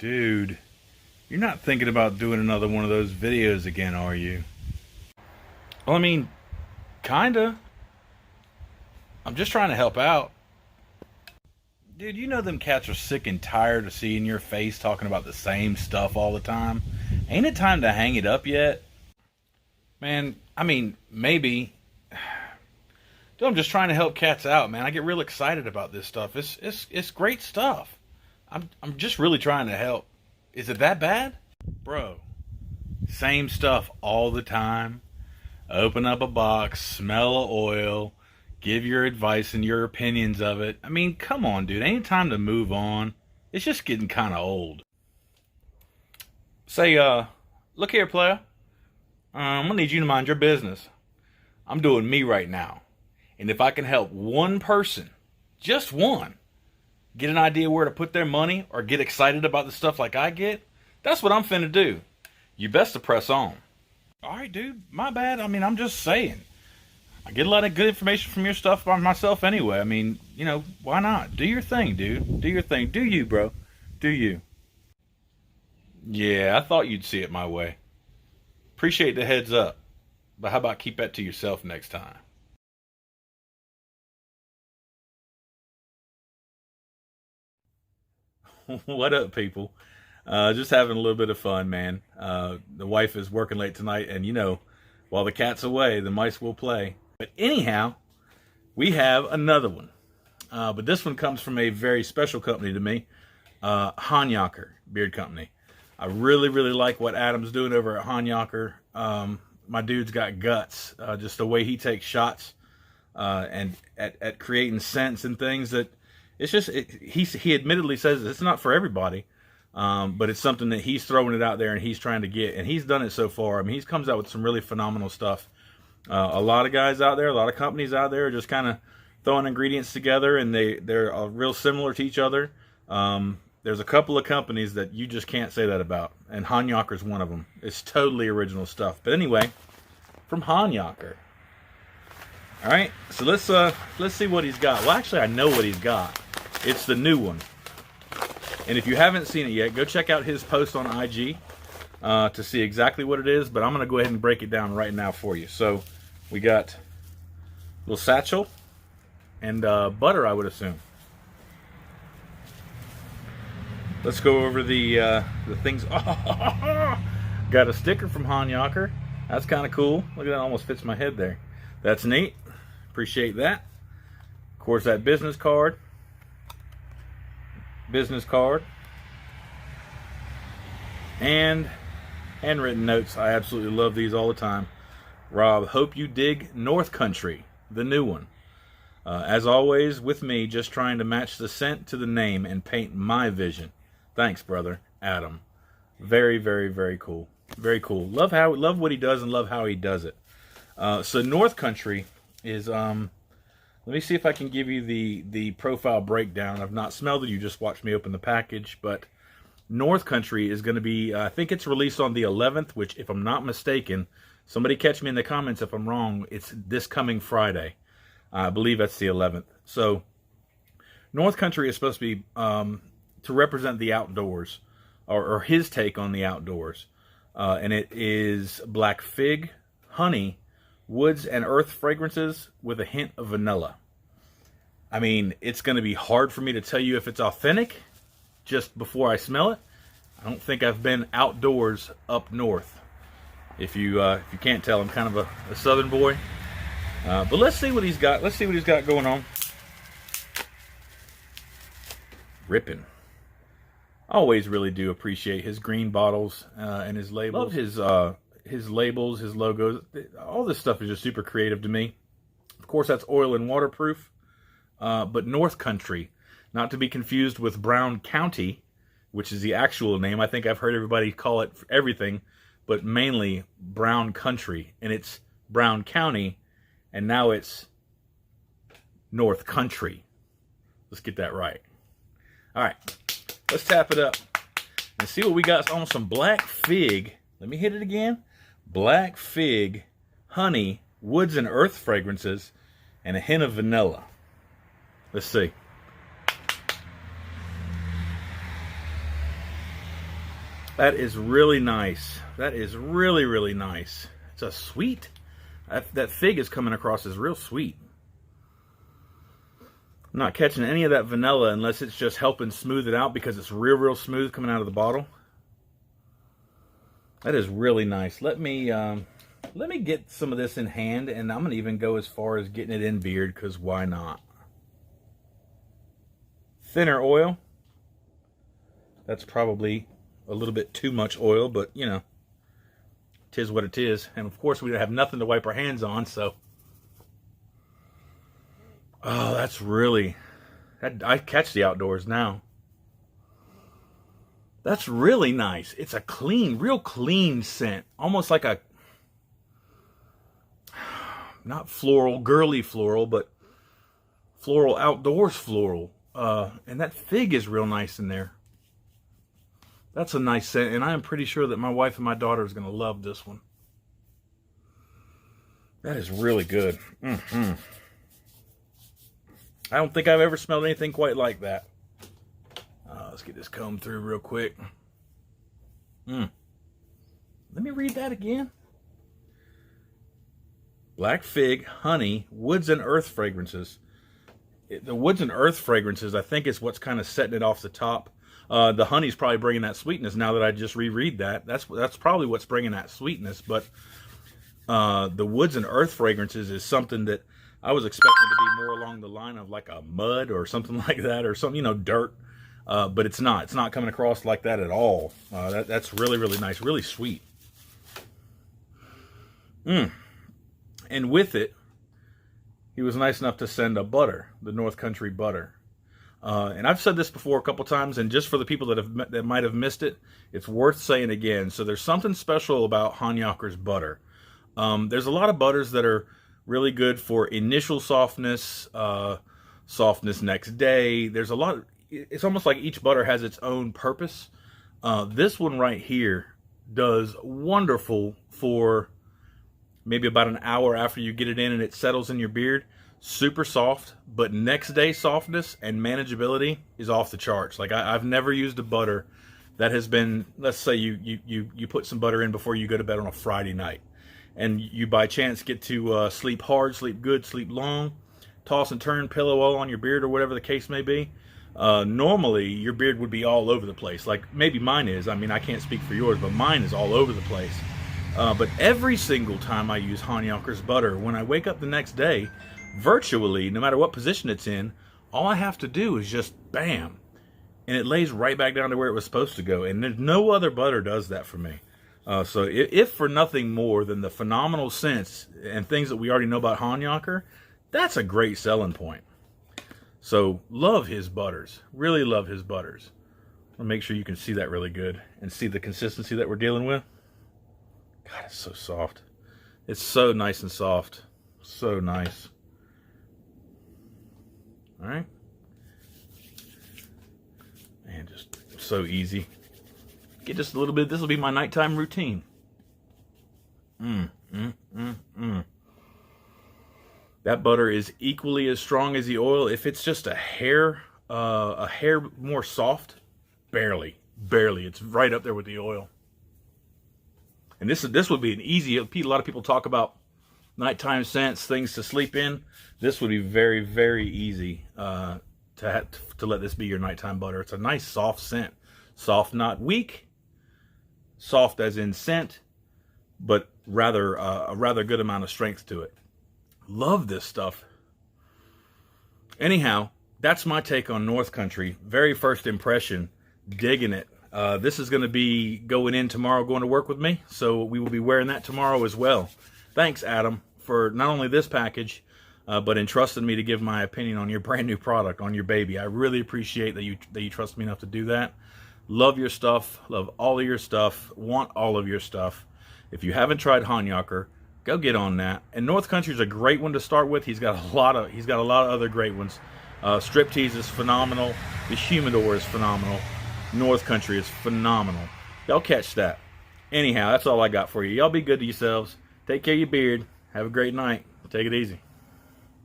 Dude, you're not thinking about doing another one of those videos again, are you? Well, I mean, kinda. I'm just trying to help out. Dude, you know them cats are sick and tired of seeing your face talking about the same stuff all the time. Ain't it time to hang it up yet? Man, I mean, maybe. Dude, I'm just trying to help cats out, man. I get real excited about this stuff. It's great stuff. I'm just really trying to help. Is it that bad? Bro, same stuff all the time. Open up a box, smell of oil, give your advice and your opinions of it. I mean, come on, dude. Ain't it time to move on? It's just getting kind of old. Say, look here, player. I'm gonna need you to mind your business. I'm doing me right now. And if I can help one person, just one, get an idea where to put their money or get excited about the stuff like I get, that's what I'm finna do. You best to press on. Alright, dude, my bad. I mean, I'm just saying. I get a lot of good information from your stuff by myself anyway. I mean, you know, why not? Do your thing, dude. Do your thing. Do you, bro. Do you. Yeah, I thought you'd see it my way. Appreciate the heads up. But how about keep that to yourself next time? What up, people? Just having a little bit of fun, man. The wife is working late tonight, and you know, while the cat's away, the mice will play. But anyhow, we have another one. But this one comes from a very special company to me, Honyocker Beard Company. I really, really like what Adam's doing over at Honyocker. My dude's got guts. Just the way he takes shots and at creating scents and things that it's just, he admittedly says it's not for everybody, but it's something that he's throwing it out there and he's trying to get, and he's done it so far. I mean, he's comes out with some really phenomenal stuff. A lot of guys out there, a lot of companies out there are just kind of throwing ingredients together, and they're real similar to each other. There's a couple of companies that you just can't say that about, and Honyocker's one of them. It's totally original stuff. But anyway, from Honyocker. All right, so let's see what he's got. Well, actually, I know what he's got. It's the new one. And if you haven't seen it yet, go check out his post on IG to see exactly what it is. But I'm going to go ahead and break it down right now for you. So we got a little satchel and butter, I would assume. Let's go over the things. Got a sticker from Honyocker. That's kind of cool. Look at that, almost fits my head there. That's neat. Appreciate that. Of course, that business card. And handwritten notes. I absolutely love these all the time. Rob, hope you dig North Country, the new one. As always, with me, just trying to match the scent to the name and paint my vision. Thanks, brother, Adam. Very, very, very cool. Very cool. Love what he does and love how he does it. So North Country is, let me see if I can give you the profile breakdown. I've not smelled it. You just watched me open the package. But North Country is going to be, I think it's released on the 11th, which, if I'm not mistaken, somebody catch me in the comments if I'm wrong, it's this coming Friday. I believe that's the 11th. So North Country is supposed to be to represent the outdoors, or his take on the outdoors. And it is black fig, honey, woods and earth fragrances with a hint of vanilla. I mean, it's going to be hard for me to tell you if it's authentic just before I smell it. I don't think I've been outdoors up north. If you can't tell, I'm kind of a southern boy. But let's see what he's got. Let's see what he's got going on. Ripping. Always really do appreciate his green bottles and his labels. Love his labels, his logos. All this stuff is just super creative to me. Of course, that's oil and waterproof. But North Country, not to be confused with Brown County, which is the actual name. I think I've heard everybody call it everything, but mainly Brown Country. And it's Brown County, and now it's North Country. Let's get that right. All right, let's tap it up and see what we got on some black fig. Let me hit it again. Black fig, honey, woods and earth fragrances, and a hint of vanilla. Let's see. That is really nice. That is really, really nice. It's a sweet. That fig is coming across as real sweet. I'm not catching any of that vanilla unless it's just helping smooth it out because it's real, real smooth coming out of the bottle. That is really nice. Let me get some of this in hand, and I'm going to even go as far as getting it in beard, because why not? Thinner oil. That's probably a little bit too much oil, but, you know, 'tis what it is. And, of course, we have nothing to wipe our hands on, so... Oh, that's really... I catch the outdoors now. That's really nice. It's a clean, real clean scent. Almost like a... Not floral, girly floral, but floral, outdoors floral. And that fig is real nice in there. That's a nice scent, and I am pretty sure that my wife and my daughter is going to love this one. That is really good. I don't think I've ever smelled anything quite like that. Let's get this comb through real quick. Let me read that again. Black fig, honey, woods and earth fragrances. The woods and earth fragrances, I think, is what's kind of setting it off the top. The honey's probably bringing that sweetness. Now that I just reread that, that's probably what's bringing that sweetness. But the woods and earth fragrances is something that I was expecting to be more along the line of like a mud or something like that, or something, you know, dirt. But it's not. It's not coming across like that at all. That's really, really nice, really sweet. And with it, he was nice enough to send a butter, the North Country butter. And I've said this before a couple times, and just for the people that might have missed it, it's worth saying again. So there's something special about Honyocker's butter. There's a lot of butters that are really good for initial softness, softness next day. There's a lot. It's almost like each butter has its own purpose. This one right here does wonderful for maybe about an hour after you get it in and it settles in your beard. Super soft, but next day softness and manageability is off the charts. Like I've never used a butter that has been, let's say you put some butter in before you go to bed on a Friday night, and you by chance get to sleep hard, sleep good, sleep long, toss and turn, pillow all on your beard or whatever the case may be. Normally your beard would be all over the place. Like maybe mine is. I mean, I can't speak for yours, but mine is all over the place. But every single time I use Honyocker's butter, when I wake up the next day, virtually, no matter what position it's in, all I have to do is just bam, and it lays right back down to where it was supposed to go. And there's no other butter does that for me. So if for nothing more than the phenomenal scents and things that we already know about Honyocker, that's a great selling point. So love his butters, really love his butters. I'll make sure you can see that really good and see the consistency that we're dealing with. God, it's so soft. It's so nice and soft. So nice. All right. Man, just so easy. Get just a little bit. This will be my nighttime routine. That butter is equally as strong as the oil. If it's just a hair more soft, barely. It's right up there with the oil. And this would be an easy. A lot of people talk about nighttime scents, things to sleep in. This would be very, very easy to let this be your nighttime butter. It's a nice soft scent. Soft, not weak. Soft as in scent, but rather a rather good amount of strength to it. Love this stuff. Anyhow, that's my take on North Country. Very first impression. Digging it. This is going to be going in tomorrow, going to work with me. So we will be wearing that tomorrow as well. Thanks, Adam, for not only this package, but entrusting me to give my opinion on your brand new product, on your baby. I really appreciate that you trust me enough to do that. Love your stuff. Love all of your stuff. Want all of your stuff. If you haven't tried Honyocker, go get on that. And North Country is a great one to start with. He's got a lot of other great ones. Striptease is phenomenal. The Humidor is phenomenal. North Country is phenomenal. Y'all catch that. Anyhow, that's all I got for you. Y'all be good to yourselves. Take care of your beard. Have a great night. Take it easy.